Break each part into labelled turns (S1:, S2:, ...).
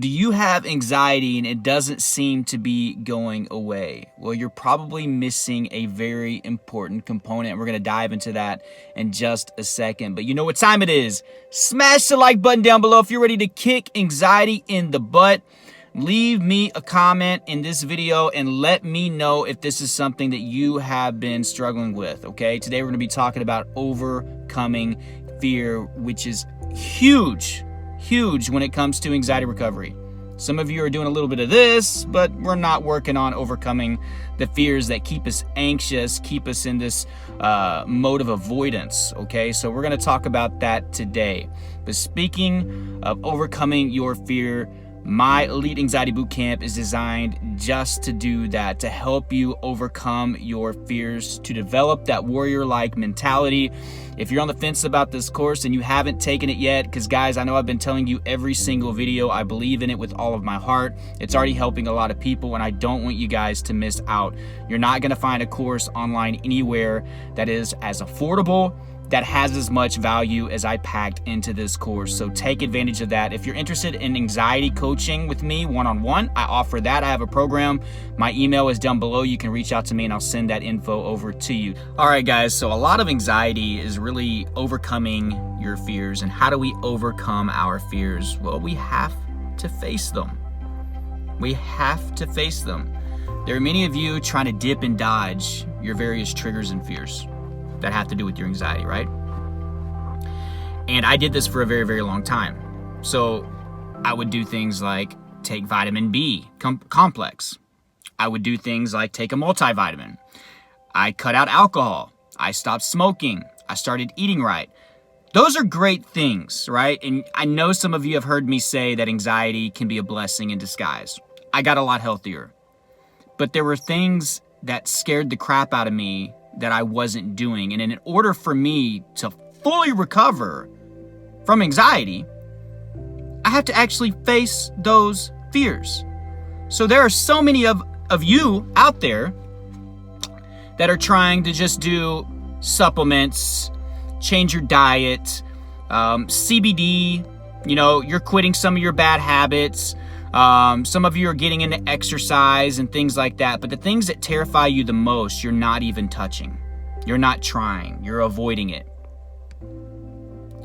S1: Do you have anxiety and it doesn't seem to be going away? Well, you're probably missing a very important component. We're going to dive into that in just a second. But you know what time it is. Smash the like button down below if you're ready to kick anxiety in the butt. Leave me a comment in this video and let me know if this is something that you have been struggling with, okay? Today we're going to be talking about overcoming fear, which is huge when it comes to anxiety recovery. Some of you are doing a little bit of this, but we're not working on overcoming the fears that keep us anxious, keep us in this mode of avoidance, okay? So we're going to talk about that today. But speaking of overcoming your fear, my Elite Anxiety Bootcamp is designed just to do that, to help you overcome your fears, to develop that warrior-like mentality. If you're on the fence about this course and you haven't taken it yet, because guys, I know I've been telling you every single video, I believe in it with all of my heart. It's already helping a lot of people, and I don't want you guys to miss out. You're not going to find a course online anywhere that is as affordable, that has as much value as I packed into this course. So take advantage of that. If you're interested in anxiety coaching with me one-on-one, I offer that. I have a program. My email is down below. You can reach out to me and I'll send that info over to you. All right, guys. So a lot of anxiety is really overcoming your fears. And how do we overcome our fears? Well, we have to face them. We have to face them. There are many of you trying to dip and dodge your various triggers and fears that have to do with your anxiety, right? And I did this for a very, very long time. So I would do things like take vitamin B complex. I would do things like take a multivitamin. I cut out alcohol. I stopped smoking. I started eating right. Those are great things, right? And I know some of you have heard me say that anxiety can be a blessing in disguise. I got a lot healthier. But there were things that scared the crap out of me that I wasn't doing. And in order for me to fully recover from anxiety, I have to actually face those fears. So there are so many of you out there that are trying to just do supplements, change your diet, CBD, you know, you're quitting some of your bad habits. Some of you are getting into exercise and things like that, but the things that terrify you the most, you're not even touching. You're not trying. You're avoiding it.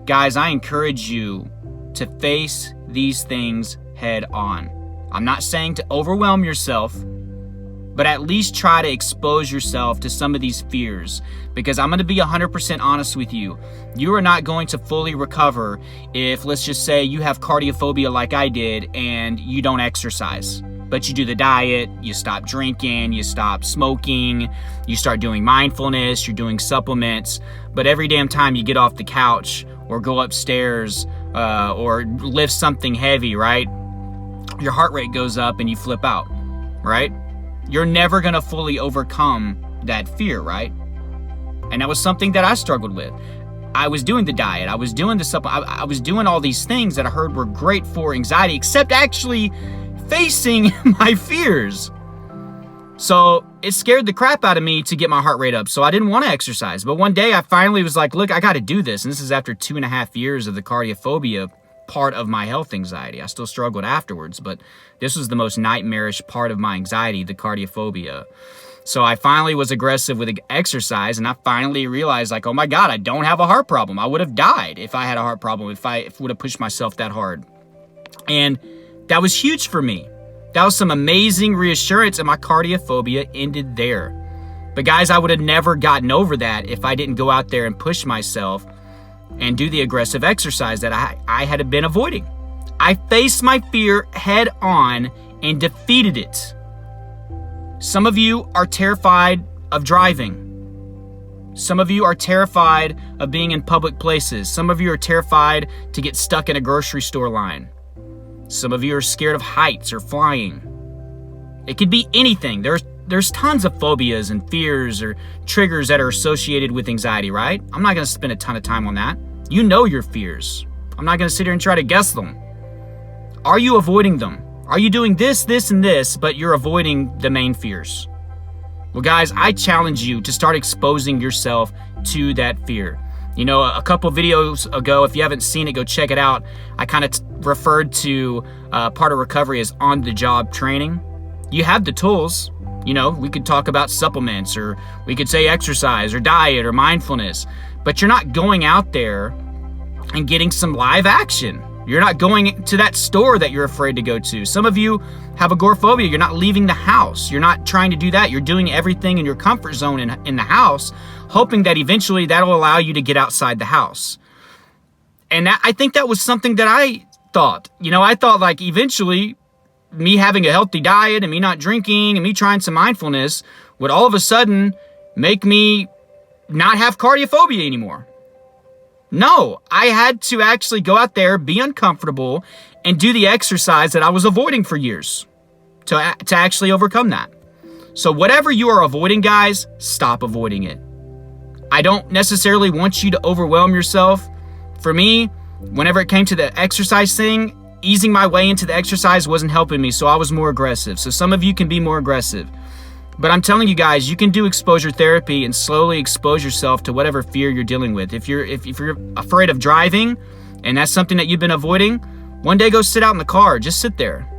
S1: Guys, I encourage you to face these things head on. I'm not saying to overwhelm yourself, but at least try to expose yourself to some of these fears, because I'm going to be 100% honest with you. You are not going to fully recover if, let's just say, you have cardiophobia like I did and you don't exercise, but you do the diet, you stop drinking, you stop smoking, you start doing mindfulness, you're doing supplements, but every damn time you get off the couch or go upstairs or lift something heavy, right? Your heart rate goes up and you flip out, right? You're never going to fully overcome that fear, right? And that was something that I struggled with. I was doing the diet. I was doing the supplement. I was doing all these things that I heard were great for anxiety, except actually facing my fears. So it scared the crap out of me to get my heart rate up. So I didn't want to exercise. But one day I finally was like, look, I got to do this. And this is after 2.5 years of the cardiophobia part of my health anxiety. I still struggled afterwards, but this was the most nightmarish part of my anxiety, the cardiophobia. So I finally was aggressive with exercise, and I finally realized, like, oh my God, I don't have a heart problem. I would have died if I had a heart problem, if I would have pushed myself that hard. And that was huge for me. That was some amazing reassurance, and my cardiophobia ended there. But guys, I would have never gotten over that if I didn't go out there and push myself and do the aggressive exercise that I had been avoiding. I faced my fear head on and defeated it. Some of you are terrified of driving. Some of you are terrified of being in public places. Some of you are terrified to get stuck in a grocery store line. Some of you are scared of heights or flying. It could be anything. There's tons of phobias and fears or triggers that are associated with anxiety, right? I'm not going to spend a ton of time on that. You know your fears. I'm not going to sit here and try to guess them. Are you avoiding them? Are you doing this, and this, but you're avoiding the main fears? Well, guys, I challenge you to start exposing yourself to that fear. You know, a couple videos ago, if you haven't seen it, go check it out. I kind of referred to part of recovery as on-the-job training. You have the tools. You know, we could talk about supplements, or we could say exercise or diet or mindfulness, but you're not going out there and getting some live action. You're not going to that store that you're afraid to go to. Some of you have agoraphobia. You're not leaving the house. You're not trying to do that. You're doing everything in your comfort zone in the house, hoping that eventually that'll allow you to get outside the house. And I think that was something that I thought. You know, I thought like eventually me having a healthy diet and me not drinking and me trying some mindfulness would all of a sudden make me not have cardiophobia anymore. No, I had to actually go out there, be uncomfortable, and do the exercise that I was avoiding for years to actually overcome that. So whatever you are avoiding, guys, stop avoiding it. I don't necessarily want you to overwhelm yourself. For me, whenever it came to the exercise thing, easing my way into the exercise wasn't helping me, so I was more aggressive. So some of you can be more aggressive. But I'm telling you guys, you can do exposure therapy and slowly expose yourself to whatever fear you're dealing with. If you're afraid of driving and that's something that you've been avoiding, one day go sit out in the car. Just sit there.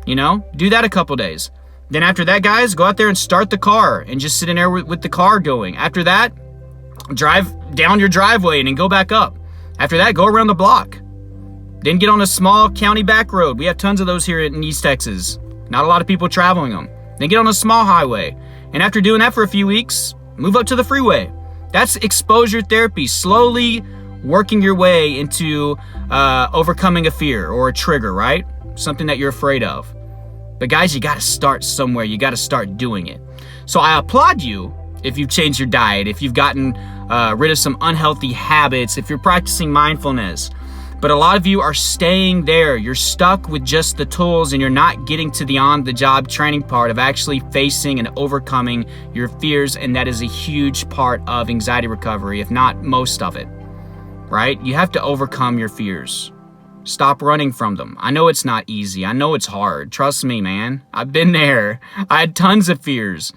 S1: You know, do that a couple days. Then after that, guys, go out there and start the car and just sit in there with the car going. After that, drive down your driveway and then go back up. After that, go around the block. Then get on a small county back road. We have tons of those here in East Texas. Not a lot of people traveling them. Then get on a small highway. And after doing that for a few weeks, move up to the freeway. That's exposure therapy, slowly working your way into overcoming a fear or a trigger, right? Something that you're afraid of. But guys, you got to start somewhere. You got to start doing it. So I applaud you if you've changed your diet, if you've gotten rid of some unhealthy habits, if you're practicing mindfulness. But a lot of you are staying there. You're stuck with just the tools and you're not getting to the on-the-job training part of actually facing and overcoming your fears. And that is a huge part of anxiety recovery, if not most of it, right? You have to overcome your fears. Stop running from them. I know it's not easy. I know it's hard. Trust me, man. I've been there. I had tons of fears.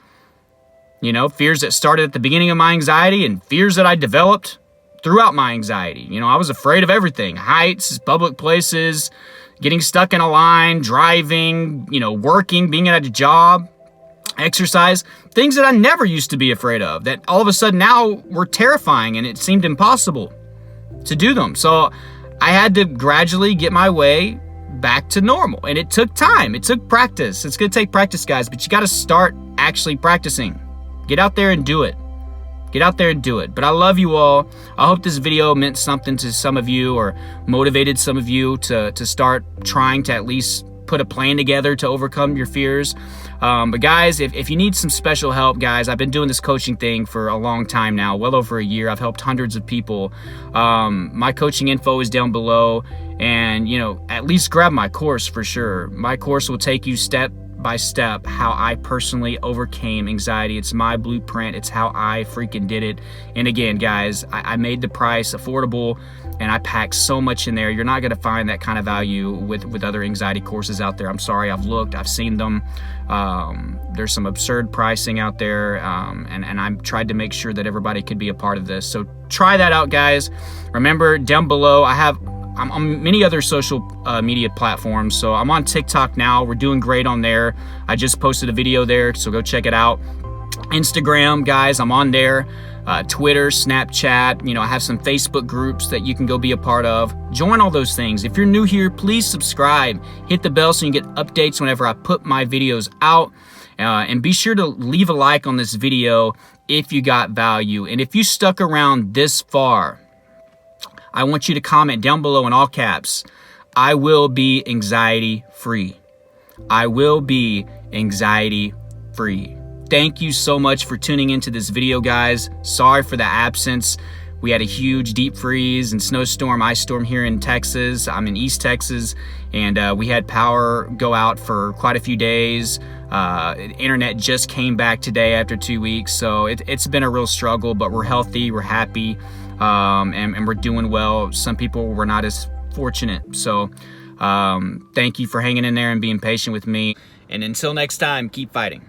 S1: You know, fears that started at the beginning of my anxiety and fears that I developed throughout my anxiety. You know, I was afraid of everything. Heights, public places, getting stuck in a line, driving, you know, working, being at a job, exercise, things that I never used to be afraid of that all of a sudden now were terrifying and it seemed impossible to do them. So I had to gradually get my way back to normal, and it took time. It took practice. It's going to take practice, guys, but you got to start actually practicing. Get out there and do it. Get out there and do it. But I love you all. I hope this video meant something to some of you or motivated some of you to start trying to at least put a plan together to overcome your fears. But guys, if you need some special help, guys, I've been doing this coaching thing for a long time now, well over a year. I've helped hundreds of people. My coaching info is down below, and, you know, at least grab my course for sure. My course will take you step by step how I personally overcame anxiety. It's my blueprint. It's how I freaking did it. And again, guys, I made the price affordable, and I packed so much in there. You're not going to find that kind of value with other anxiety courses out there. I'm sorry. I've looked. I've seen them. There's some absurd pricing out there, and I've tried to make sure that everybody could be a part of this. So try that out, guys. Remember, down below, I'm on many other social media platforms. So I'm on TikTok now. We're doing great on there. I just posted a video there, so go check it out. Instagram, guys, I'm on there. Twitter, Snapchat, you know, I have some Facebook groups that you can go be a part of. Join all those things. If you're new here, please subscribe. Hit the bell so you get updates whenever I put my videos out. And be sure to leave a like on this video if you got value. And if you stuck around this far, I want you to comment down below in all caps, I will be anxiety free. I will be anxiety free. Thank you so much for tuning into this video, guys. Sorry for the absence. We had a huge deep freeze and snowstorm, ice storm here in Texas. I'm in East Texas, and we had power go out for quite a few days. Internet just came back today after 2 weeks, so it's been a real struggle, but we're healthy, we're happy. And we're doing well. Some people were not as fortunate. So thank you for hanging in there and being patient with me. And until next time, keep fighting.